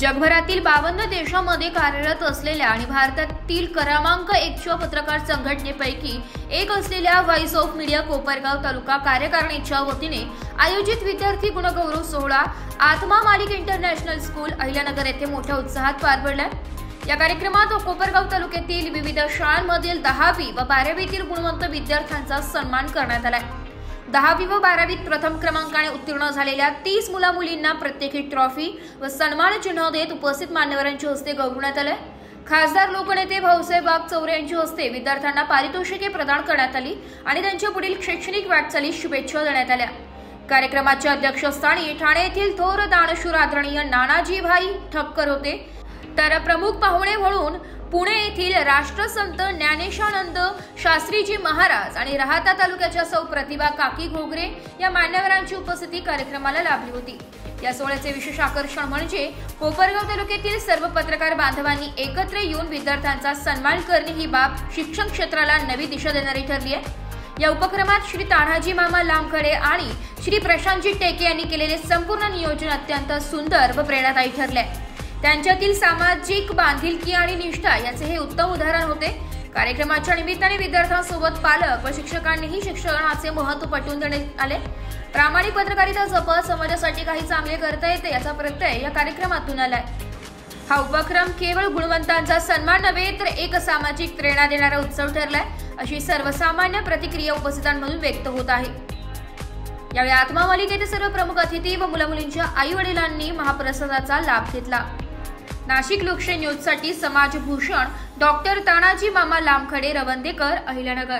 जगभरातील 52 देशांमध्ये कार्यरत असलेल्या आणि भारतातील क्रमांक 1च्या पत्रकार संघटनेपैकी एक असलेल्या व्हॉइस ऑफ मीडिया कोपरगाव तालुका कार्यकारिणीच्या वतीने आयोजित विद्यार्थी गुणगौरव सोहळा आत्मा मालिक इंटरनॅशनल स्कूल अहिल्यानगर येथे मोठ्या उत्साहात पार पडला। या कार्यक्रमात कोपरगाव तालुक्यातील विविध शाळांमधील 10वी व 12वीतील गुणवंत विद्यार्थ्यांचा सन्मान करण्यात आला। 10वी व 12वीत प्रथम क्रमांकाने उत्तीर्ण झालेल्या 30 मुला-मुलींना प्रत्येकी ट्रॉफी व सन्मान चिन्ह देत उपस्थित मान्यवरांच्या हस्ते गौरवण्यात आले। खासदार लोकनेते भाऊसाहेब वागचौरे यांच्या हस्ते विद्यार्थ्यांना पारितोषिके प्रदान करण्यात आली आणि त्यांच्या पुढील शैक्षणिक वाटचालीस शुभेच्छा देण्यात आल्या। कार्यक्रमाच्या अध्यक्षस्थानी ठाणे येथील थोर दानशूर आदरणीय नानाजी भाई ठक्कर होते, तर प्रमुख पाहुणे म्हणून पुणे येथील राष्ट्रसंत ज्ञानेशानंद शास्त्रीजी महाराज आणि राहाता तालुक्याच्या सौ प्रतिभा काकी घोगरे या मान्यवरांची उपस्थिती कार्यक्रमाला लाभली होती। या सोहळ्याचे विशेष आकर्षण म्हणजे कोपरगाव तालुक्यातील सर्व पत्रकार बांधवांनी एकत्र येऊन विद्यार्थ्यांचा सन्मान करणे ही बाब शिक्षण क्षेत्राला नवी दिशा देणारी ठरली आहे। या उपक्रमात श्री तानाजी मामा लामखडे आणि श्री प्रशांतजी टेके यांनी केलेले संपूर्ण नियोजन अत्यंत सुंदर व प्रेरणादायी ठरले। त्यांच्यातील सामाजिक बांधिलकी आणि निष्ठा याचे हे उत्तम उदाहरण होते। कार्यक्रमाच्या निमित्ताने विद्यार्थ्यांसोबत पालक व शिक्षकांनीही शिक्षणाचे महत्त्व पटवून देण्यात आले। प्रामाणिक पत्रकारिता जपत समाजासाठी काही चांगले करता येते याचा प्रत्यय या कार्यक्रमातून आलाय। हा उपक्रम केवळ गुणवंतांचा सन्मान नव्हे तर एक सामाजिक प्रेरणा देणारा उत्सव ठरलाय, अशी सर्वसामान्य प्रतिक्रिया उपस्थितांमधून व्यक्त होत आहे। यावेळी आत्मा मालिकेचे सर्व प्रमुख अतिथी व मुलामुलींच्या आई वडिलांनी महाप्रसादाचा लाभ घेतला। नाशिक लोकशाही न्यूजसाठी समाजभूषण डॉक्टर तानाजी मामा लामखडे, रवंदेकर, अहिल्यानगर।